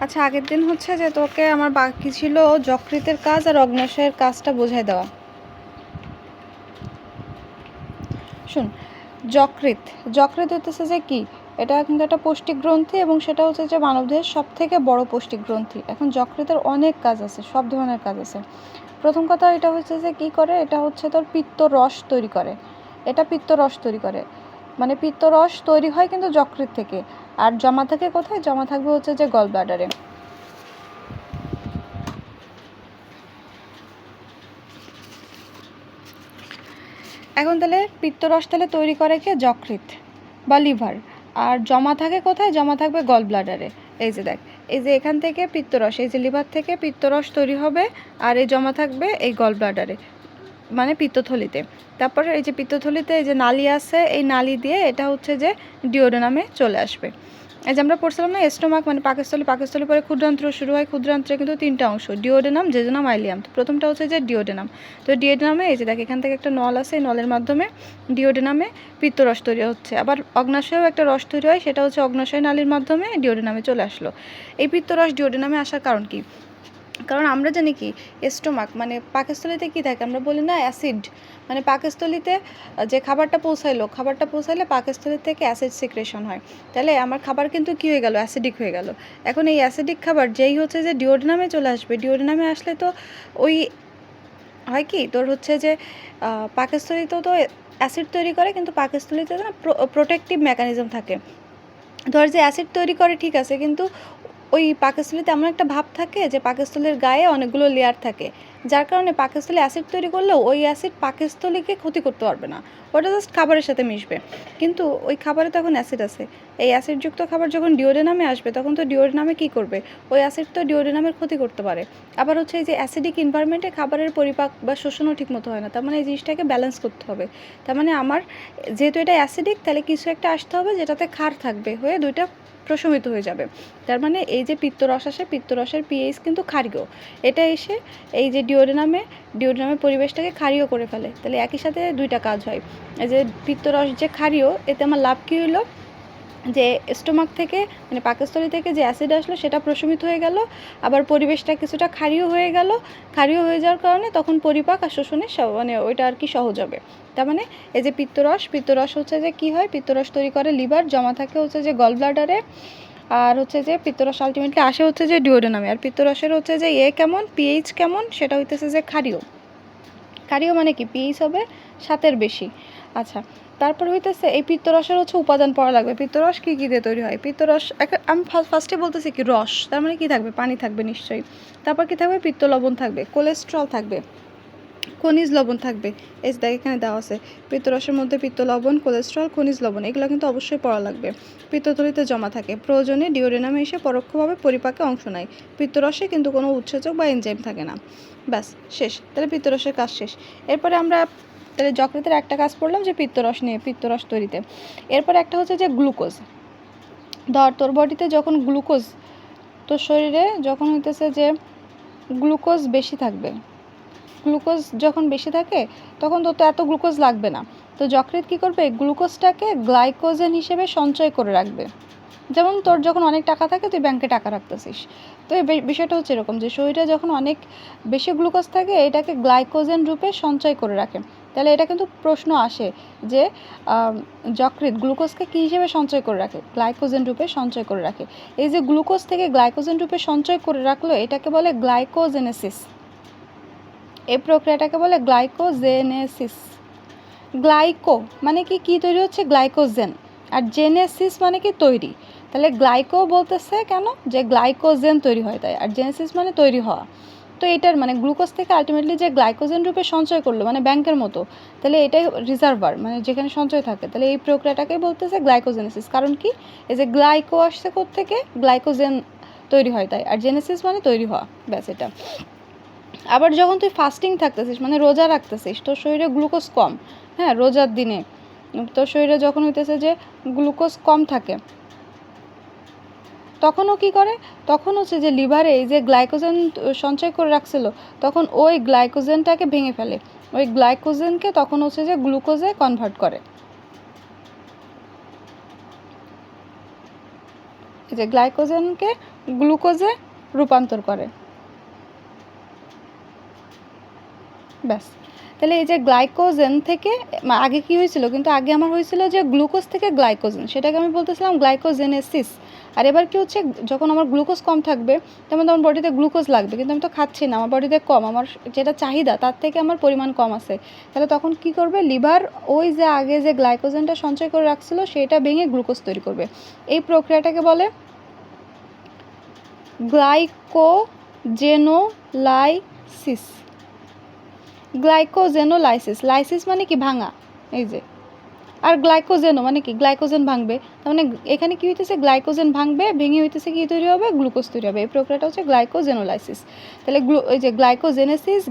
আচ্ছা, আগের দিন হচ্ছে যে তোকে আমার বাকি ছিল যকৃতের কাজ আর অগ্ন্যাশয়ের কাজটা বোঝাই দেওয়া। শুন, যকৃৎ যকৃৎ হচ্ছে যে কি, এটা কিন্তু একটা পৌষ্টিক গ্রন্থি এবং সেটা হচ্ছে যে মানবদেহের সব থেকে বড় পৌষ্টিক গ্রন্থি। এখন যকৃতের অনেক কাজ আছে, সব ধরনের কাজ আছে। প্রথম কথা এটা হচ্ছে যে কি করে, এটা হচ্ছে তোর পিত্তরস তৈরি করে। এটা পিত্তরস তৈরি করে, মানে পিত্তরস তৈরি হয় কিন্তু যকৃৎ থেকে। আর জমা থাকে কোথায়? জমা থাকবে হচ্ছে যে গল ব্লাডারে। এখন তাহলে পিত্তরস তাহলে তৈরি করে কে? যকৃৎ বা লিভার। আর জমা থাকে কোথায়? জমা থাকবে গল ব্লাডারে। এই যে দেখ, এই যে এখান থেকে পিত্তরস, এই যে লিভার থেকে পিত্তরস তৈরি হবে আর এই জমা থাকবে এই গল ব্লাডারে, মানে পিত্তথলিতে। তারপরে এই যে পিত্তথলিতে এই যে নালী আছে, এই নালী দিয়ে এটা হচ্ছে যে ডিওডেনামে চলে আসবে। এই যে আমরা পড়ছিলাম না, স্টোমাক মানে পাকস্থলী, পাকস্থলী পরে ক্ষুদ্রান্ত্র শুরু হয়। ক্ষুদ্রান্ত্রে কিন্তু তিনটা অংশ, ডিওডেনাম, জেজুনাম, আইলিয়াম। তো প্রথমটা হচ্ছে যে ডিওডেনাম। তো ডিওডেনামে এই যে দেখ, এখান থেকে একটা নল আছে, এই নলের মাধ্যমে ডিওডেনামে পিত্তরস তৈরি হচ্ছে। আবার অগ্ন্যাশয়েও একটা রস তৈরি হয়, সেটা হচ্ছে অগ্ন্যাশয় নালীর মাধ্যমে ডিওডেনামে চলে আসলো। এই পিত্তরস ডিওডেনামে আসার কারণ কি? কারণ আমরা জানি কি, স্টোমাক মানে পাকস্থলীতে কী থাকে, আমরা বলি না অ্যাসিড, মানে পাকস্থলীতে যে খাবারটা পৌঁছাইলে পাকস্থলী থেকে অ্যাসিড সিক্রেশন হয়। তাহলে আমার খাবার কিন্তু কী হয়ে গেল? অ্যাসিডিক হয়ে গেল। এখন এই অ্যাসিডিক খাবার যেই হচ্ছে যে ডিওডেনামে চলে আসবে, ডিওডেনামে আসলে তো ওই হয় কি তোর হচ্ছে যে পাকস্থলীতেও তো অ্যাসিড তৈরি করে, কিন্তু পাকস্থলীতে না প্রোটেক্টিভ মেকানিজম থাকে। ধর যে অ্যাসিড তৈরি করে ঠিক আছে, কিন্তু ওই পাকস্থলীতে এমন একটা ভাব থাকে যে পাকস্থলীর গায়ে অনেকগুলো লেয়ার থাকে, যার কারণে পাকস্থলী অ্যাসিড তৈরি করলেও ওই অ্যাসিড পাকস্থলীকে ক্ষতি করতে পারবে না, ওটা জাস্ট খাবারের সাথে মিশবে। কিন্তু ওই খাবারে তখন অ্যাসিড আছে, এই অ্যাসিডযুক্ত খাবার যখন ডিওডেনামে আসবে তখন তো ডিওডেনামে কী করবে? ওই অ্যাসিড তো ডিওডেনামের ক্ষতি করতে পারে। আবার হচ্ছে এই যে অ্যাসিডিক এনভায়রনমেন্টে খাবারের পরিপাক বা শোষণও ঠিকমতো হয় না, তার মানে এই জিনিসটাকে ব্যালেন্স করতে হবে। তার মানে আমার যেহেতু এটা অ্যাসিডিক, তাহলে কিছু একটা আসতে হবে যেটাতে ক্ষার থাকবে, হয়ে দুইটা প্রশমিত হয়ে যাবে। তার মানে এই যে পিত্তরস আসে, পিত্তরসের পিএইচ কিন্তু ক্ষারীয়, এটা এসে এই যে ডিওডেনামের পরিবেশটাকে ক্ষারীয় করে ফেলে। তাহলে একই সাথে দুইটা কাজ হয়। এই যে পিত্তরস যে ক্ষারীয়, এতে আমার লাভ কী হলো? যে স্টোমাক থেকে মানে পাকস্থলী থেকে যে অ্যাসিড আসলো সেটা প্রশমিত হয়ে গেল, আবার পরিবেশটা কিছুটা ক্ষারীয় হয়ে গেল। ক্ষারীয় হয়ে যাওয়ার কারণে তখন পরিপাক আর শোষণে মানে ওইটা আর কি সহজ হবে। তার মানে এই যে পিত্তরস হচ্ছে যে কী হয়, পিত্তরস তৈরি করে লিভার, জমা থাকে হচ্ছে যে গল ব্লাডারে। আর হচ্ছে যে পিত্তরস আলটিমেটলি আসে হচ্ছে যে ডিওডেনামে। আর পিত্তরসের হচ্ছে যে কেমন, পিএইচ কেমন, সেটা হইতেছে যে ক্ষারীয়। ক্ষারীয় মানে কি? পিএইচ হবে 7-এর বেশি। আচ্ছা, তারপর হইতেছে এই পিত্তরসের হচ্ছে উপাদান পড়া লাগবে। পিত্তরস কী কী দিয়ে তৈরি হয়? পিত্তরস আমি ফার্স্টে বলতেছি কি, রস, তার মানে কি থাকবে? পানি থাকবে নিশ্চয়ই। তারপর কি থাকবে? পিত্ত লবণ থাকবে, কোলেস্ট্রল থাকবে, খনিজ লবণ থাকবে। এই দেখ এখানে দেওয়া আছে, পিত্তরসের মধ্যে পিত্ত লবণ, কোলেস্ট্রল, খনিজ লবণ, এগুলো কিন্তু অবশ্যই পড়া লাগবে। পিত্তথলিতে জমা থাকে, প্রয়োজনে ডিওডেনামে এসে পরোক্ষভাবে পরিপাকে অংশ নেয়। পিত্তরসে কিন্তু কোনো উৎসেচক বা এনজাইম থাকে না। ব্যাস, শেষ। তাহলে পিত্তরসের কাজ শেষ। এরপরে আমরা তাহলে যকৃতের একটা কাজ পড়লাম যে পিত্তরস নিয়ে, পিত্তরস তৈরিতে। এরপরে একটা হচ্ছে যে গ্লুকোজ। ধর তোর বডিতে যখন গ্লুকোজ, তোর শরীরে যখন হইতেছে যে গ্লুকোজ বেশি থাকবে, গ্লুকোজ যখন বেশি থাকে তখন তো এত গ্লুকোজ লাগবে না। তো যকৃৎ কী করবে? গ্লুকোজটাকে গ্লাইকোজেন হিসেবে সঞ্চয় করে রাখবে। যেমন তোর যখন অনেক টাকা থাকে, তুই ব্যাংকে টাকা রাখতেছিস, তো এই বিষয়টা হচ্ছে এরকম যে শরীরে যখন অনেক বেশি গ্লুকোজ থাকে, এটাকে গ্লাইকোজেন রূপে সঞ্চয় করে রাখে। তাহলে এটা কিন্তু প্রশ্ন আসে যে যকৃৎ গ্লুকোজকে কী হিসেবে সঞ্চয় করে রাখে? গ্লাইকোজেন রূপে সঞ্চয় করে রাখে। এই যে গ্লুকোজ থেকে গ্লাইকোজেন রূপে সঞ্চয় করে রাখলো, এটাকে বলে গ্লাইকোজেনেসিস। এই প্রক্রিয়াটাকে বলে গ্লাইকোজেনেসিস। গ্লাইকো মানে কি, কী তৈরি হচ্ছে? গ্লাইকোজেন। আর জেনেসিস মানে কি? তৈরি। তাহলে গ্লাইকো বলতেছে কেন? যে গ্লাইকোজেন তৈরি হয় তাই, আর জেনেসিস মানে তৈরি হওয়া। তো এটার মানে গ্লুকোজ থেকে আলটিমেটলি যে গ্লাইকোজেন রূপে সঞ্চয় করলো, মানে ব্যাংকের মতো, তাহলে এটাই রিজার্ভার, মানে যেখানে সঞ্চয় থাকে। তাহলে এই প্রক্রিয়াটাকেই বলতেছে গ্লাইকোজেনেসিস। কারণ কি? এই যে গ্লাইকো আসছে কোত্থেকে? গ্লাইকোজেন তৈরি হয় তাই, আর জেনেসিস মানে তৈরি হওয়া। ব্যাস, এটা। আবার যখন তুই ফাস্টিং থাকতেছিস, মানে রোজা রাখতেছিস, তোর শরীরে গ্লুকোজ কম, হ্যাঁ, রোজার দিনে তোর শরীরে যখন হইতেছে যে গ্লুকোজ কম থাকে, তখনও কি করে? তখন হচ্ছে যে লিভারে এই যে গ্লাইকোজেন সঞ্চয় করে রাখছিল, তখন ওই গ্লাইকোজেনটাকে ভেঙে ফেলে, ওই গ্লাইকোজেনকে তখন হচ্ছে যে গ্লুকোজে কনভার্ট করে। এই যে গ্লাইকোজেনকে গ্লুকোজে রূপান্তর করে। ব্যাস, তাহলে এই যে গ্লাইকোজেন থেকে আগে কি হয়েছিল, কিন্তু আগে আমার হয়েছিল যে গ্লুকোজ থেকে গ্লাইকোজেন, সেটাকে আমি বলতেছিলাম গ্লাইকোজেনেসিস। আর এবার কি হচ্ছে, যখন আমার গ্লুকোজ কম থাকবে তেমন আমার বডিতে গ্লুকোজ লাগবে, কিন্তু আমি তো খাচ্ছি না, আমার বডিতে কম, আমার যেটা চাহিদা তার থেকে আমার পরিমাণ কম আছে, তাহলে তখন কি করবে লিভার, ওই যে আগে যে গ্লাইকোজেনটা সঞ্চয় করে রাখছিল সেটা ভেঙে গ্লুকোজ তৈরি করবে। এই প্রক্রিয়াটাকে বলে গ্লাইকোজেনোলাইসিস। গ্লাইকোজেনোলাইসিস, লাইসিস মানে কি ভাঙা, এই যে, আর গ্লাইকোজেনও মানে কি গ্লাইকোজেন ভাঙবে, তার মানে এখানে কি হইতেছে গ্লাইকোজেন ভাঙবে, ভেঙে হইতেছে কি তৈরি হবে, গ্লুকোজ তৈরি হবে। এই প্রক্রিয়াটা হচ্ছে গ্লাইকোজেনোলাইসিস। তাহলে এই যে গ্লাইকোজেনেসিস,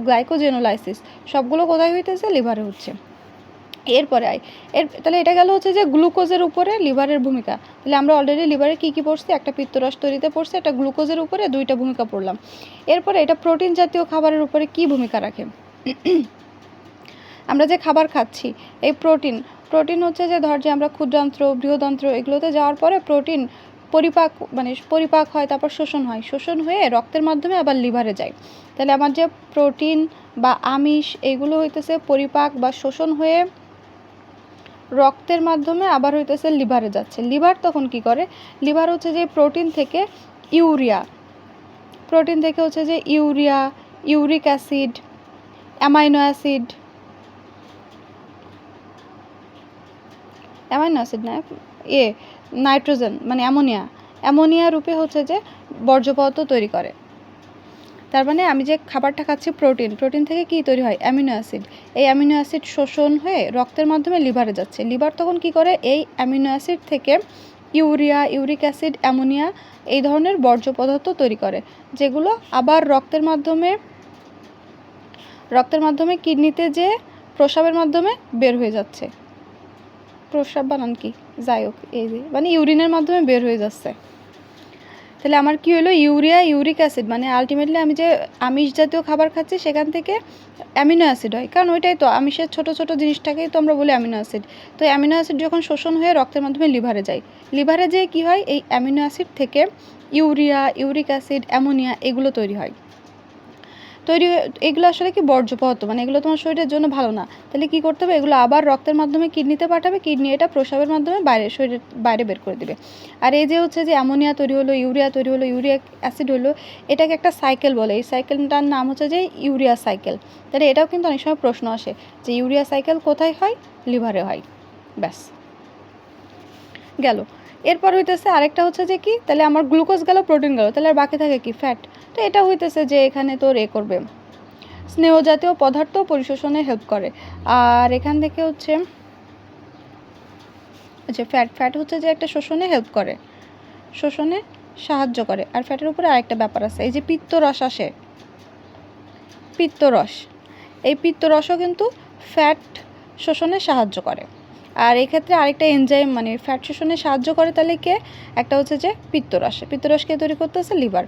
গ্লাইকোজেনোলাইসিস সবগুলো কোথায় হইতেছে, লিভারে হচ্ছে। এরপরে তাহলে এটা গেল হচ্ছে যে গ্লুকোজের উপরে লিভারের ভূমিকা। তাহলে আমরা অলরেডি লিভারে কী কী পড়ছি, একটা পিত্তরস তৈরিতে পড়ছি, একটা গ্লুকোজের উপরে, দুইটা ভূমিকা পড়লাম। এরপরে এটা প্রোটিন জাতীয় খাবারের উপরে কি ভূমিকা রাখে। আমরা যে খাবার খাচ্ছি, এই প্রোটিন হচ্ছে যে ধর যে আমরা ক্ষুদ্রান্ত্র, বৃহদান্ত্র এগুলোতে যাওয়ার পরে প্রোটিন পরিপাক হয়, তারপর শোষণ হয়ে রক্তের মাধ্যমে আবার লিভারে যায়। তাহলে আমার যে প্রোটিন বা আমিষ এগুলো হইতেছে পরিপাক বা শোষণ হয়ে রক্তের মাধ্যমে আবার হইতেছে লিভারে যাচ্ছে। লিভার তখন কি করে, লিভার হচ্ছে যে প্রোটিন থেকে হচ্ছে যে ইউরিক অ্যাসিড, অ্যামাইনো অ্যাসিড না নাইট্রোজেন মানে অ্যামোনিয়া রূপে হচ্ছে যে বর্জ্য পদার্থ তৈরি করে। তার মানে আমি যে খাবারটা খাচ্ছি প্রোটিন থেকে কি তৈরি হয়, অ্যামিনো অ্যাসিড। এই অ্যামিনো অ্যাসিড শোষণ হয়ে রক্তের মাধ্যমে লিভারে যাচ্ছে। লিভার তখন কি করে, এই অ্যামিনো অ্যাসিড থেকে ইউরিক অ্যাসিড, অ্যামোনিয়া এই ধরনের বর্জ্য পদার্থ তৈরি করে, যেগুলো আবার রক্তের মাধ্যমে কিডনিতে যে প্রস্রাবের মাধ্যমে বের হয়ে যাচ্ছে। প্রস্রাব বানান কি, যাই হোক, এই যে মানে ইউরিনের মাধ্যমে বের হয়ে যাচ্ছে। তাহলে আমার কি হলো, ইউরিক অ্যাসিড মানে আলটিমেটলি আমি যে আমিষ জাতীয় খাবার খাচ্ছি সেখান থেকে অ্যামিনো অ্যাসিড হয়, কারণ ওইটাই তো আমিষের ছোট জিনিসটাকেই তো আমরা বলি অ্যামিনো অ্যাসিড। তো অ্যামিনো অ্যাসিড যখন শোষণ হয়ে রক্তের মাধ্যমে লিভারে যায়, লিভারে যেয়ে কী হয়, এই অ্যামিনো অ্যাসিড থেকে ইউরিক অ্যাসিড, অ্যামোনিয়া এগুলো তৈরি হয়। এগুলো আসলে কি বর্জ্য পদার্থ, মানে এগুলো তোমার শরীরের জন্য ভালো না। তাহলে কি করতে হবে, এগুলো আবার রক্তের মাধ্যমে কিডনিতে পাঠাবে, কিডনি এটা প্রস্রাবের মাধ্যমে শরীরের বাইরে বের করে দেবে। আর এই যে হচ্ছে যে অ্যামোনিয়া তৈরি হলো, ইউরিয়া তৈরি হলো, ইউরিক অ্যাসিড হলো, এটাকে একটা সাইকেল বলে। এই সাইকেলটার নাম হচ্ছে যে ইউরিয়া সাইকেল। তাহলে এটাও কিন্তু অনেক সময় প্রশ্ন আসে যে ইউরিয়া সাইকেল কোথায় হয়, লিভারে হয়। ব্যাস গেল। এরপর হইতেছে আরেকটা হচ্ছে যে কি, তাহলে আমার গ্লুকোজ গেল, প্রোটিন গেল, তাহলে আর বাকি থাকে কি, ফ্যাট। তো এটা হইতেছে যে এখানে তোর করবে, স্নেহ জাতীয় পদার্থ পরিশোষণে হেল্প করে। আর এখান থেকে হচ্ছে যে ফ্যাট হচ্ছে যে একটা শোষণে হেল্প করে, শোষণে সাহায্য করে। আর ফ্যাটের উপরে আরেকটা ব্যাপার আছে, এই যে পিত্তরস আসে, এই পিত্তরসও কিন্তু ফ্যাট শোষণে সাহায্য করে। আর এক্ষেত্রে আরেকটা এনজাইম মানে ফ্যাট শোষণে সাহায্য করে, তাহলে একটা হচ্ছে যে পিত্তরসকে তৈরি করতেছে লিভার।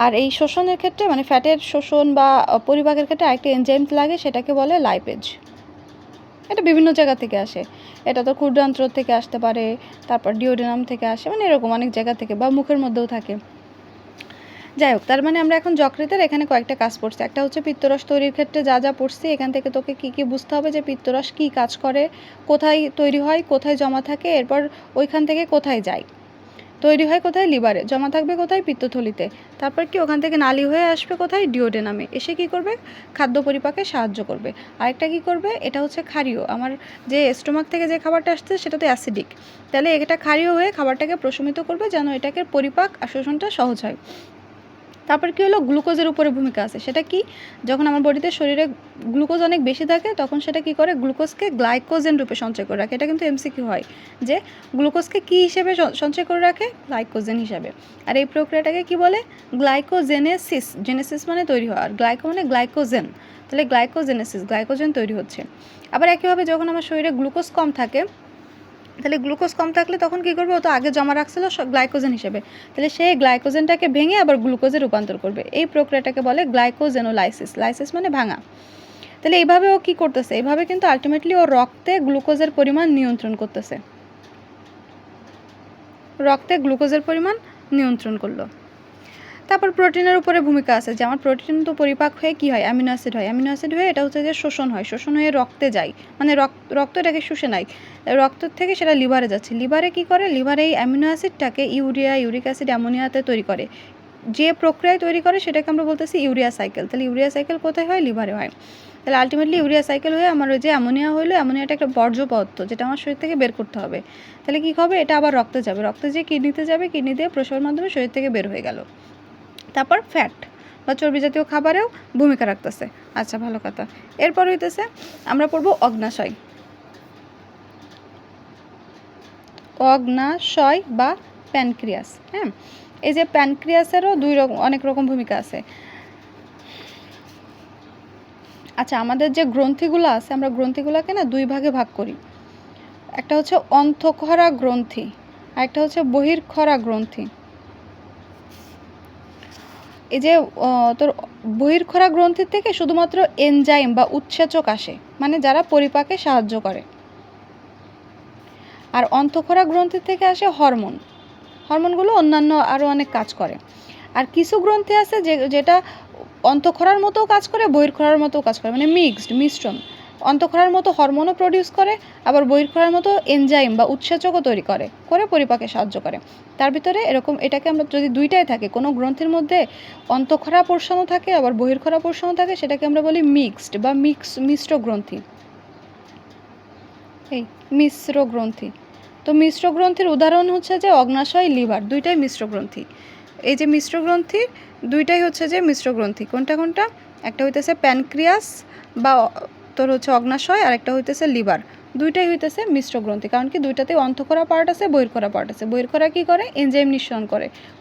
আর এই শোষণের ক্ষেত্রে মানে ফ্যাটের শোষণ বা পরিপাকের ক্ষেত্রে আরেকটা এনজাইম লাগে, সেটাকে বলে লাইপেজ। এটা বিভিন্ন জায়গা থেকে আসে, এটা তো ক্ষুদ্রান্ত্র থেকে আসতে পারে, তারপর ডিওডেনাম থেকে আসে, মানে এরকম অনেক জায়গা থেকে, বা মুখের মধ্যেও থাকে। যাই হোক, তার মানে আমরা এখন যকৃতের এখানে কয়েকটা কাজ পড়ছি। একটা হচ্ছে পিত্তরস তৈরির ক্ষেত্রে যা পড়ছি, এখান থেকে তোকে কী বুঝতে হবে যে পিত্তরস কী কাজ করে, কোথায় তৈরি হয়, কোথায় জমা থাকে, এরপর ওইখান থেকে কোথায় যায়। তৈরি হয় কোথায়, লিভারে, জমা থাকবে কোথায়, পিত্তথলিতে, তারপর কি ওখান থেকে নালি হয়ে আসবে কোথায়, ডিওডেনামে, এসে কি করবে, খাদ্য পরিপাকে সাহায্য করবে। আরেকটা কি করবে, এটা হচ্ছে ক্ষারীয়, আমার যে স্টোমাক থেকে যে খাবারটা আসছে সেটা তো অ্যাসিডিক, তাহলে এটা ক্ষারীয় হয়ে খাবারটাকে প্রশমিত করবে যেন এটাকে পরিপাক আর শোষণটা সহজ হয়। তারপর কি হলো, গ্লুকোজের উপরে ভূমিকা আছে। সেটা কি, যখন আমার বডিতে শরীরে গ্লুকোজ অনেক বেশি থাকে তখন সেটা কি করে, গ্লুকোজকে গ্লাইকোজেন রূপে সঞ্চয় করে রাখে। এটা কিন্তু এমসিকিউ হয় যে গ্লুকোজকে কি হিসেবে সঞ্চয় করে রাখে, গ্লাইকোজেন হিসাবে। আর এই প্রক্রিয়াটাকে কি বলে, গ্লাইকোজেনেসিস মানে তৈরি হওয়া, আর গ্লাইকো মানে গ্লাইকোজেন, তাহলে গ্লাইকোজেন তৈরি হচ্ছে। আবার একইভাবে যখন আমার শরীরে গ্লুকোজ কম থাকে, তাহলে গ্লুকোজ কম থাকলে তখন কী করবে, ও তো আগে জমা রাখছিল গ্লাইকোজেন হিসেবে, তাহলে সেই গ্লাইকোজেনটাকে ভেঙে আবার গ্লুকোজে রূপান্তর করবে। এই প্রক্রিয়াটাকে বলে গ্লাইকোজেনোলাইসিস মানে ভাঙা। তাহলে এইভাবে ও কী করতেছে, এইভাবে কিন্তু আলটিমেটলি ও রক্তে গ্লুকোজের পরিমাণ নিয়ন্ত্রণ করতেছে, রক্তে গ্লুকোজের পরিমাণ নিয়ন্ত্রণ করলো। তারপর প্রোটিনের উপরে ভূমিকা আছে, যেমন প্রোটিন তো পরিপাক হয়ে কী হয়, অ্যামিনো অ্যাসিড হয়, অ্যামিনো অ্যাসিড হয়ে এটা হচ্ছে যে শোষণ হয়, শোষণ হয়ে রক্তে যায়, মানে রক্ত এটাকে শুষে নেয়, রক্ত থেকে সেটা লিভারে যাচ্ছে, লিভারে কী করে, লিভারে এই অ্যামিনো অ্যাসিডটাকে ইউরিয়া, ইউরিক অ্যাসিড, অ্যামোনিয়াতে তৈরি করে, যে প্রক্রিয়ায় তৈরি করে সেটাকে আমরা বলতেছি ইউরিয়া সাইকেল। তাহলে ইউরিয়া সাইকেল কোথায় হয়, লিভারে হয়। তাহলে আলটিমেটলি ইউরিয়া সাইকেল হয়ে আমার ওই যে অ্যামোনিয়া হলো, অ্যামোনিয়াটা একটা বর্জ্য পদার্থ যেটা আমার শরীর থেকে বের করতে হবে। তাহলে কী হবে, এটা আবার রক্তে যাবে, রক্তে যেয়ে কিডনিতে যাবে, কিডনি দিয়ে প্রসাবের মাধ্যমে শরীর থেকে বের হয়ে গেল। তারপর ফ্যাট বা চর্বি জাতীয় খাবারেও ভূমিকা রাখতেছে। আচ্ছা, ভালো কথা। এরপর হইতেছে আমরা পড়ব অগ্নাশয়। অগ্নাশয় বা প্যানক্রিয়াস। হ্যাঁ, এই যে প্যানক্রিয়াসেরও অনেক রকম ভূমিকা আছে। আচ্ছা, আমাদের যে গ্রন্থিগুলো আছে, আমরা গ্রন্থিগুলোকে না দুই ভাগে ভাগ করি। একটা হচ্ছে অন্তঃক্ষরা গ্রন্থি আর একটা হচ্ছে বহির্ক্ষরা গ্রন্থি। এই যে তোর বহির্ক্ষরা গ্রন্থির থেকে শুধুমাত্র এনজাইম বা উৎসেচক আসে, মানে যারা পরিপাকে সাহায্য করে। আর অন্তঃক্ষরা গ্রন্থি থেকে আসে হরমোন, হরমোনগুলো অন্যান্য আরও অনেক কাজ করে। আর কিছু গ্রন্থি আছে যেটা অন্তঃক্ষরার মতোও কাজ করে, বহির্ক্ষরার মতোও কাজ করে, মানে মিশ্রণ। অন্তঃক্ষরার মতো হরমোনও প্রডিউস করে, আবার বহির্ক্ষরার মতো এনজাইম বা উৎসেচকও তৈরি করে পরিপাকে সাহায্য করে। তার ভিতরে এরকম, এটাকে আমরা যদি দুইটাই থাকে, কোনো গ্রন্থির মধ্যে অন্তঃক্ষরা পোর্শনও থাকে আবার বহির্ক্ষরা পোর্শনও থাকে, সেটাকে আমরা বলি মিক্সড বা মিশ্র গ্রন্থি। এই মিশ্র গ্রন্থি। তো মিশ্র গ্রন্থির উদাহরণ হচ্ছে যে অগ্নাশয়, লিভার, দুইটাই মিশ্র গ্রন্থি। এই যে মিশ্র গ্রন্থি দুইটাই হচ্ছে যে মিশ্র গ্রন্থি। কোনটা কোনটা? একটা হইতেছে প্যানক্রিয়াস বা তোর হচ্ছে অগ্নাশয়, আর একটা হইতেছে লিভার। দুইটাই হইতেছে মিশ্র গ্রন্থি, কারণ কি দুইটাতেই অন্তঃক্ষরা পার্ট আছে, বহির্ক্ষরা পার্ট আছে। বহির্ক্ষরা কী করে, এনজাইম নিঃসরণ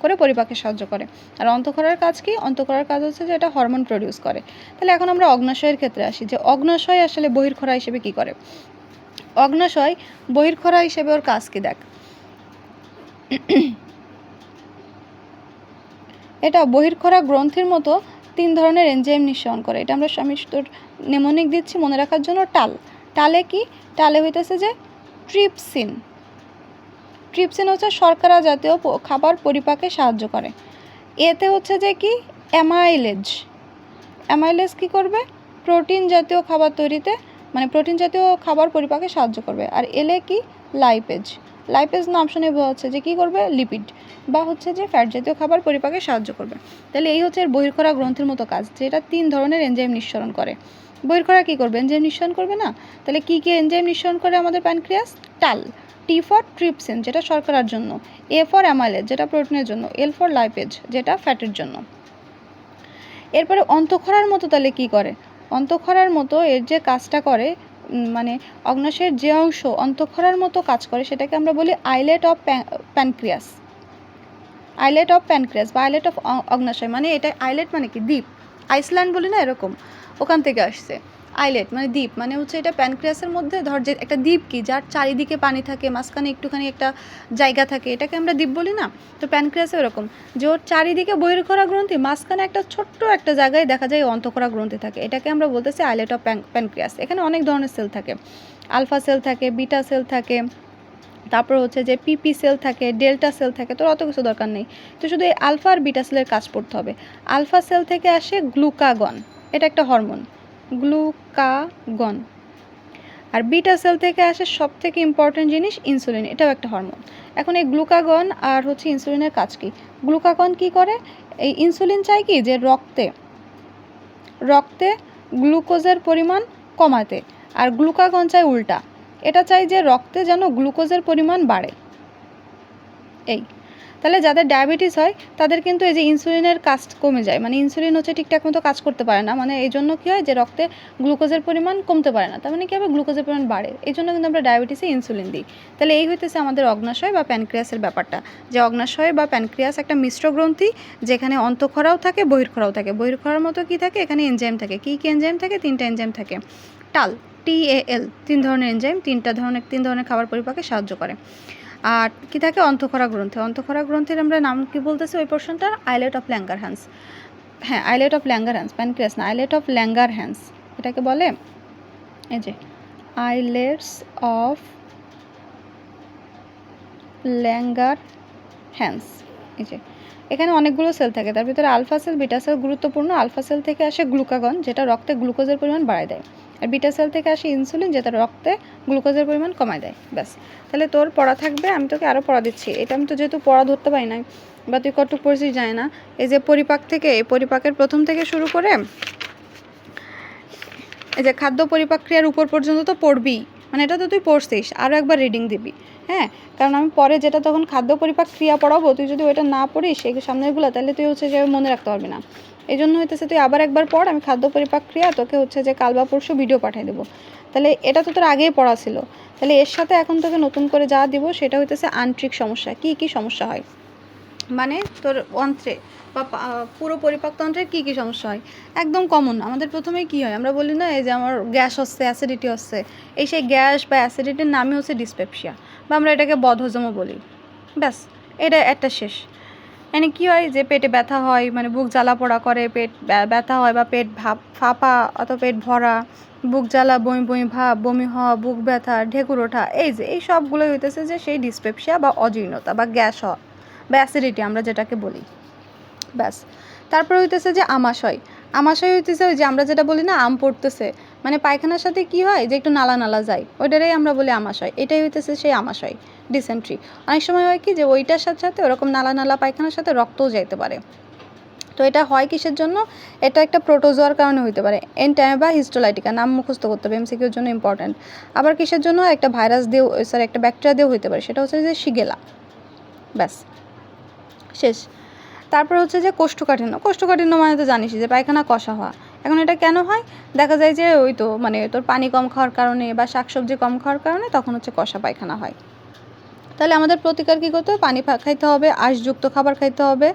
করে পরিপাকে সাহায্য করে। আর অন্তঃক্ষরার কাজ কি, অন্তঃক্ষরার কাজ হচ্ছে যে এটা হরমোন প্রডিউস করে। তাহলে এখন আমরা অগ্নাশয়ের ক্ষেত্রে আসি, যে অগ্নাশয় আসলে বহির্ক্ষরা হিসেবে কী করে। অগ্নাশয় বহির্ক্ষরা হিসেবে ওর কাজ কি দেখ। এটা বহির্ক্ষরা গ্রন্থির মতো 3 ধরনের এনজাইম নিঃসরণ করে। এটা আমি তোর নেমোনিক দিচ্ছি মনে রাখার জন্য। টালে কি, টালে হইতেছে যে ট্রিপসিন। ট্রিপসিন হচ্ছে শর্করা জাতীয় খাবার পরিপাকে সাহায্য করে। এতে হচ্ছে যে কি, অ্যামাইলেজ কি করবে, প্রোটিন জাতীয় খাবার তৈরিতে, মানে প্রোটিন জাতীয় খাবার পরিপাকে সাহায্য করবে। আর এলে কি, লাইপেজ নাম শুনে বোঝা হচ্ছে যে কী করবে, লিপিড বা হচ্ছে যে ফ্যাট জাতীয় খাবার পরিপাকে সাহায্য করবে। তাহলে এই হচ্ছে এর বহির্ক্ষরা গ্রন্থির মতো কাজ, যেটা 3 ধরনের এনজাইম নিঃসরণ করে। বহির্ক্ষরা কী করবে, এনজাইম নিঃসরণ করবে না। তাহলে কী এনজাইম নিঃসরণ করে আমাদের প্যানক্রিয়াস? টি ফর ট্রিপসিন, যেটা শর্করার জন্য, এ ফর অ্যামাইলেজ, যেটা প্রোটিনের জন্য, এল ফর লাইপেজ, যেটা ফ্যাটের জন্য। এরপরে অন্তঃক্ষরার মতো তাহলে কী করে, অন্তঃক্ষরার মতো এর যে কাজটা করে, মানে অগ্নাশয়ের যে অংশ অন্তঃক্ষরার মতো কাজ করে, সেটাকে আমরা বলি আইলেট অফ প্যানক্রিয়াস বা আইলেট অফ অগ্নাশয়। মানে এটা আইলেট মানে কি, দ্বীপ। আইসল্যান্ড বলি না, এরকম, ওখান থেকে আসছে। আইলেট মানে দ্বীপ, মানে হচ্ছে এটা প্যানক্রিয়াসের মধ্যে ধর যে একটা দ্বীপ কি, যার চারিদিকে পানি থাকে, মাঝখানে একটুখানি একটা জায়গা থাকে, এটাকে আমরা দ্বীপ বলি না। তো প্যানক্রিয়াসে এরকম, যে ওর চারিদিকে বহির্ক্ষরা গ্রন্থি, মাঝখানে একটা ছোট্ট একটা জায়গায় দেখা যায় অন্তঃক্ষরা গ্রন্থি থাকে, এটাকে আমরা বলতেছি আইলেট অফ প্যানক্রিয়াস। এখানে অনেক ধরনের সেল থাকে, আলফা সেল থাকে, বিটা সেল থাকে, তারপর হচ্ছে যে পিপি সেল থাকে, ডেল্টা সেল থাকে। তোর অত কিছু দরকার নেই, তো শুধু এই আলফা আর বিটা সেলের কাজ পড়তে হবে। আলফা সেল থেকে আসে গ্লুকাগন, এটা একটা হরমোন, গ্লুকাগন। আর বিটা সেল থেকে আসে সবথেকে ইম্পর্টেন্ট জিনিস, ইনসুলিন, এটাও একটা হরমোন। এখন এই গ্লুকাগন আর হচ্ছে ইনসুলিনের কাজ কি? গ্লুকাগন কি করে, এই ইনসুলিন চাই কি, যে রক্তে গ্লুকোজের পরিমাণ কমাতে, আর গ্লুকাগন চাই উল্টা, এটা চাই যে রক্তে যেন গ্লুকোজের পরিমাণ বাড়ে। এই তাহলে যাদের ডায়াবেটিস হয় তাদের কিন্তু এই যে ইনসুলিনের কাজ কমে যায়, মানে ইনসুলিন হচ্ছে ঠিকঠাক মতো কাজ করতে পারে না, মানে এই জন্য কী হয়, যে রক্তে গ্লুকোজের পরিমাণ কমতে পারে না, তার মানে কী হবে, গ্লুকোজের পরিমাণ বাড়ে, এই জন্য কিন্তু আমরা ডায়াবেটিসে ইনসুলিন দিই। তাহলে এই হইতেছে আমাদের অগ্নাশয় বা প্যানক্রিয়াসের ব্যাপারটা, যে অগ্নাশয় বা প্যানক্রিয়াস একটা মিশ্র গ্রন্থি, যেখানে অন্তঃক্ষরাও থাকে, বহির্ক্ষরাও থাকে। বহির্ক্ষরার মতো কী থাকে, এখানে এনজাইম থাকে। কী এনজাইম থাকে? 3টা এনজাইম থাকে। TAL, 3 ধরনের এনজাইম, 3 ধরনের খাবার পরিপাকে সাহায্য করে। আর কি থাকে, অন্তঃক্ষরা গ্রন্থির আমরা নাম কি বলতেছি ওই পোর্শনটা, আইলেট অফ ল্যাঙ্গারহ্যান্স। হ্যাঁ, আইলেট অফ ল্যাঙ্গারহ্যান্স, প্যানক্রিয়াস না, আইলেট অফ ল্যাঙ্গারহ্যান্স এটাকে বলে। এই যে আইলেটস অফ ল্যাঙ্গারহ্যান্স। হ্যান্স। এই যে এখানে অনেকগুলো সেল থাকে, তার ভিতরে আলফা সেল, বিটা সেল গুরুত্বপূর্ণ। আলফা সেল থেকে আসে গ্লুকাগন, যেটা রক্তে গ্লুকোজের পরিমাণ বাড়ায় দেয়, আর বিটা সেল থেকে আসে ইনসুলিন, যেটা রক্তে গ্লুকোজের পরিমাণ কমায় দেয়। ব্যাস, তাহলে তোর পড়া থাকবে। আমি তোকে আরও পড়া দিচ্ছি, এটা আমি তো যেহেতু পড়া ধরতে পারি না বা তুই কতটুকু পড়ছিস যায় না। এই যে পরিপাক থেকে, এই পরিপাকের প্রথম থেকে শুরু করে এই যে খাদ্য পরিপাক ক্রিয়ার উপর পর্যন্ত তো পড়বি, মানে এটা তো তুই পড়ছিস, আরও একবার রিডিং দিবি। হ্যাঁ, কারণ আমি পরে যেটা তখন খাদ্য পরিপাক ক্রিয়া পড়াবো, তুই যদি ওইটা না পড়িস এই সামনেরগুলো, তাহলে তুই হচ্ছে যে মনে রাখতে পারবি না। এই জন্য হইতেছে তুই আবার একবার পড়। আমি খাদ্য পরিপাক ক্রিয়া তোকে হচ্ছে যে কাল বা পরশু ভিডিও পাঠিয়ে দেবো। তাহলে এটা তো তোর আগেই পড়া ছিল, তাহলে এর সাথে এখন তোকে নতুন করে যা দিব সেটা হইতেছে আন্ত্রিক সমস্যা। কি কি সমস্যা হয়, মানে তোর অন্ত্রে বা পুরো পরিপাকতন্ত্রে কী কী সমস্যা হয়, একদম কমন। আমাদের প্রথমে কি হয়, আমরা বলি না এই যে আমার গ্যাস হচ্ছে, অ্যাসিডিটি হচ্ছে, এই সেই গ্যাস বা অ্যাসিডিটির নামই হচ্ছে ডিসপেপসিয়া, বা আমরা এটাকে বদহজমও বলি। ব্যাস, এটা একটা শেষ। মানে কী হয়, যে পেটে ব্যথা হয়, মানে বুক জ্বালা পোড়া করে, পেট ব্যথা হয়, বা পেট ফাঁপা অথবা পেট ভরা, বুক জ্বালা, বমি বমি ভাব, বমি হওয়া, বুক ব্যথা, ঢেকুর ওঠা, এই যে এই সবগুলোই হইতেছে যে সেই ডিসপেপসিয়া বা অজীর্ণতা বা গ্যাস হওয়া বা অ্যাসিডিটি আমরা যেটাকে বলি। ব্যাস, তারপরে হইতেছে যে আমাশয়। আমাশয় হইতেছে ওই যে আমরা যেটা বলি না আম পড়তেছে, মানে পায়খানার সাথে কি হয় যে একটু নালা নালা যায়, ওইটারই আমরা বলি আমাশয়। এটাই হইতেছে সেই আমাশয়, ডিসেন্ট্রি। অনেক সময় হয় কি যে ওইটার সাথে সাথে ওরকম নালা নালা পায়খানার সাথে রক্তও যাইতে পারে। তো এটা হয় কিসের জন্য, এটা একটা প্রোটোজোয়ার কারণে হইতে পারে, এনটাইবা হিস্টোলাইটিকা, নাম মুখস্থ করতে হবে, এমসিকিউর জন্য ইম্পর্ট্যান্ট। আবার কিসের জন্য, একটা ভাইরাস দিয়েও, সরি একটা ব্যাকটেরিয়া দিয়েও হইতে পারে, সেটা হচ্ছে যে শিগেলা। ব্যাস, শেষ। তারপর হচ্ছে যে কোষ্ঠকাঠিন্য। কোষ্ঠকাঠিন্য মানে তো জানিস যে পায়খানা কষা হওয়া। এখন এটা কেন হয়, দেখা যায় যে ওই তো মানে তোর পানি কম খাওয়ার কারণে বা শাকসবজি কম খাওয়ার কারণে তখন হচ্ছে কষা পায়খানা হয়। তাহলে আমাদের প্রতিকার কী করতে হবে, পানি খাইতে হবে, আঁশযুক্ত খাবার খাইতে হবে,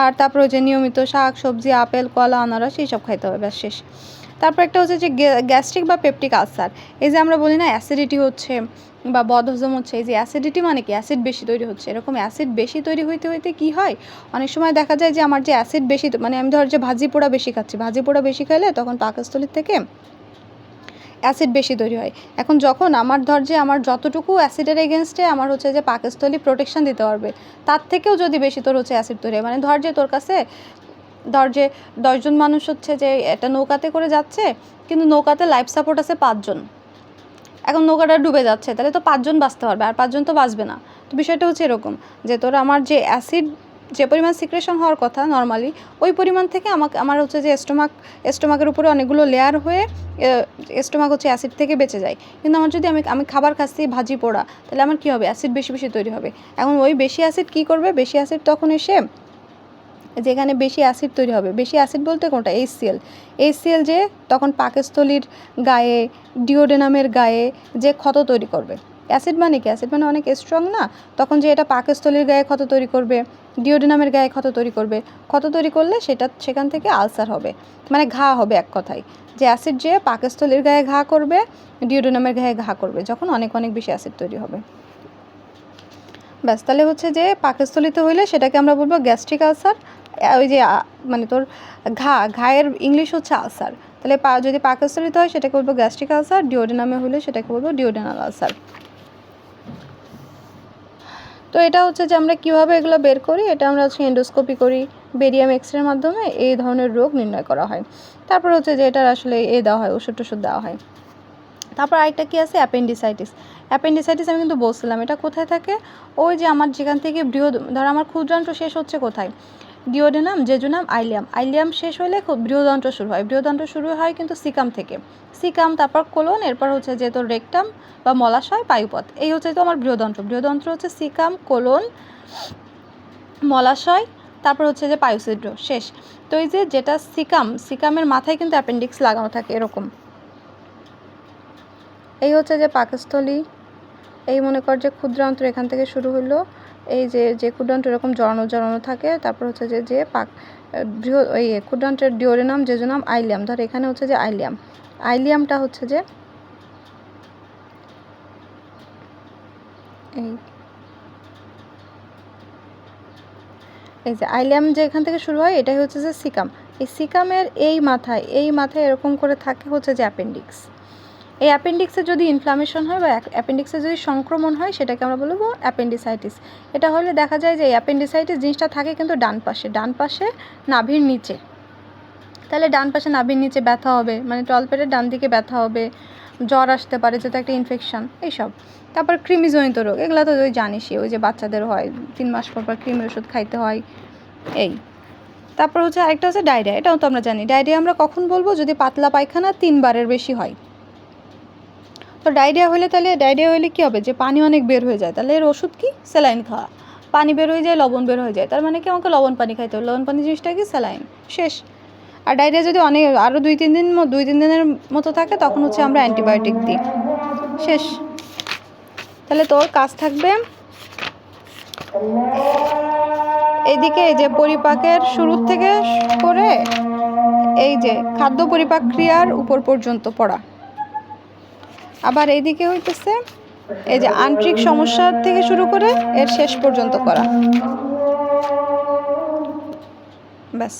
আর তারপর হচ্ছে নিয়মিত শাক সবজি, আপেল কলা আনারস এইসব খাইতে হবে। ব্যাস, শেষ। তারপর একটা হচ্ছে যে গ্যাস্ট্রিক বা পেপটিক আলসার। এই যে আমরা বলি না অ্যাসিডিটি হচ্ছে বা বদহজম হচ্ছে, এই যে অ্যাসিডিটি মানে কি, অ্যাসিড বেশি তৈরি হচ্ছে। এরকম অ্যাসিড বেশি তৈরি হইতে হইতে কি হয়, অনেক সময় দেখা যায় যে আমার যে অ্যাসিড বেশি, মানে আমি ধর যে ভাজি পোড়া বেশি খাচ্ছি, ভাজি পোড়া বেশি খাইলে তখন পাকস্থলীর থেকে অ্যাসিড বেশি তৈরি হয়। এখন যখন আমার ধর যে আমার যতটুকু অ্যাসিডের এগেনস্টে আমার হচ্ছে যে পাকস্থলী প্রোটেকশন দিতে পারবে, তার থেকেও যদি বেশি তোর হচ্ছে অ্যাসিড তৈরি হয়, মানে ধর যে তোর কাছে ধর যে 10 জন মানুষ হচ্ছে যে একটা নৌকাতে করে যাচ্ছে, কিন্তু নৌকাতে লাইফ সাপোর্ট আছে 5 জন, এখন নৌকাটা ডুবে যাচ্ছে, তাহলে তো 5 জন বাঁচতে পারবে, আর 5 জন তো বাঁচবে না। তো বিষয়টা হচ্ছে এরকম যে তোর আমার যে অ্যাসিড যে পরিমাণ সিক্রেশন হওয়ার কথা নর্মালি, ওই পরিমাণ থেকে আমার হচ্ছে যে স্টোমাকের উপরে অনেকগুলো লেয়ার হয়ে স্টোমাক হচ্ছে অ্যাসিড থেকে বেঁচে যায়। কিন্তু আমার যদি আমি খাবার খাচ্ছি ভাজি পোড়া, তাহলে আমার কী হবে, অ্যাসিড বেশি বেশি তৈরি হবে। এখন ওই বেশি অ্যাসিড কী করবে, বেশি অ্যাসিড তখন এসে যেখানে বেশি অ্যাসিড তৈরি হবে, বেশি অ্যাসিড বলতে কোনটা, এইচসিএল যে তখন পাকস্থলীর গায়ে, ডিওডেনামের গায়ে যে ক্ষত তৈরি করবে। অ্যাসিড মানে কি, অ্যাসিড মানে অনেক স্ট্রং না, তখন যে এটা পাকস্থলীর গায়ে ক্ষত তৈরি করবে, ডিওডেনামের গায়ে ক্ষত তৈরি করবে, ক্ষত তৈরি করলে সেখান থেকে আলসার হবে, মানে ঘা হবে এক কথায়। যে অ্যাসিড যে পাকস্থলীর গায়ে ঘা করবে, ডিওডেনামের গায়ে ঘা করবে, যখন অনেক অনেক বেশি অ্যাসিড তৈরি হবে। ব্যাস, তাহলে হচ্ছে যে পাকস্থলীতে হইলে সেটাকে আমরা বলবো গ্যাস্ট্রিক আলসার। ওই যে মানে তোর ঘায়ের ইংলিশ হচ্ছে আলসার, তাহলে যদি পাকস্থলীতে হয় সেটাকে বলবো গ্যাস্ট্রিক আলসার, ডিওডেনামে হলে সেটাকে বলবো ডিওডেনাল আলসার। তো এটা হচ্ছে যে আমরা কীভাবে এগুলো বের করি, এটা আমরা হচ্ছে এন্ডোস্কোপি করি, বেরিয়াম এক্সরের মাধ্যমে এই ধরনের রোগ নির্ণয় করা হয়। তারপর হচ্ছে যে এটার আসলে দেওয়া হয়, ওষুধ টষুধ দেওয়া হয়। তারপর আরেকটা কী আছে, অ্যাপেন্ডিসাইটিস। অ্যাপেন্ডিসাইটিস আমি কিন্তু বলছিলাম, এটা কোথায় থাকে, ওই যে আমার যেখান থেকে ধর আমার ক্ষুদ্রান্ত্র শেষ হচ্ছে কোথায়, ডিওডেনাম, জেজুনাম, আইলিয়াম শেষ হলে বৃহদান্ত্র শুরু হয়। বৃহদান্ত্র শুরু হয় কিন্তু সিকাম থেকে, সিকাম তারপর কোলন, এরপর হচ্ছে যে তোর রেকটাম বা মলাশয়, পায়ুপথ, এই হচ্ছে তো আমার বৃহদান্ত্র হচ্ছে সিকাম, কোলন, মলাশয়, তারপর হচ্ছে যে পায়ুছিদ্র, শেষ। তো এই যে যেটা সিকামের মাথায় কিন্তু অ্যাপেন্ডিক্স লাগানো থাকে এরকম। এই হচ্ছে যে পাকস্থলী, এই মনে কর যে ক্ষুদ্রান্ত্র এখান থেকে শুরু হলো, এই যে ক্ষুদ্রান্ত্র এরকম জড়ানো থাকে, তারপর হচ্ছে যে এই ক্ষুদ্রান্ত্রের ডিওডেনাম, জেজুনাম, আইলিয়াম, ধর এখানে হচ্ছে যে আইলিয়ামটা হচ্ছে যে এই যে আইলিয়াম যে এখান থেকে শুরু হয়, এটাই হচ্ছে যে সিকাম। এই সিকামের এই মাথায় এরকম করে থাকে হচ্ছে যে অ্যাপেন্ডিক্স। এই অ্যাপেন্ডিক্সে যদি ইনফ্লামেশন হয় বা অ্যাপেন্ডিক্সে যদি সংক্রমণ হয় সেটাকে আমরা বলবো অ্যাপেন্ডিসাইটিস। এটা হলে দেখা যায় যে এই অ্যাপেন্ডিসাইটিস জিনিসটা থাকে কিন্তু ডান পাশে নাভির নিচে। তাহলে ডান পাশে নাভির নিচে ব্যথা হবে, মানে তলপেটের ডান দিকে ব্যথা হবে, জ্বর আসতে পারে যেটা একটা ইনফেকশন, এইসব। তারপর কৃমিজনিত রোগ, এগুলো তো ওই জানিসই, ওই যে বাচ্চাদের হয় 3 মাস পর কৃমির ওষুধ খাইতে হয় এই। তারপর হচ্ছে আরেকটা হচ্ছে ডায়রিয়া, এটাও তো আমরা জানি। ডায়রিয়া আমরা কখন বলবো? যদি পাতলা পায়খানা 3 বারের বেশি হয়। তো ডায়রিয়া হলে কী হবে? যে পানি অনেক বের হয়ে যায়, তাহলে এর ওষুধ কি? স্যালাইন খাওয়া। পানি বের হয়ে যায়, লবণ বের হয়ে যায়, তার মানে কি আমাকে লবণ পানি খাইতে হবে। লবণ পানি জিনিসটা কি? স্যালাইন। শেষ। আর ডায়রিয়া যদি আরও 2-3 দিনের মতো থাকে তখন হচ্ছে আমরা অ্যান্টিবায়োটিক দিই। শেষ। তাহলে তোর কাজ থাকবে এইদিকে এই যে পরিপাকের শুরু থেকে করে এই যে খাদ্য পরিপাক ক্রিয়ার উপর পর্যন্ত পড়া। আবার এইদিকে হইতেছে এই যে আন্ত্রিক সমস্যা থেকে শুরু করে এর শেষ পর্যন্ত করা। ব্যাস।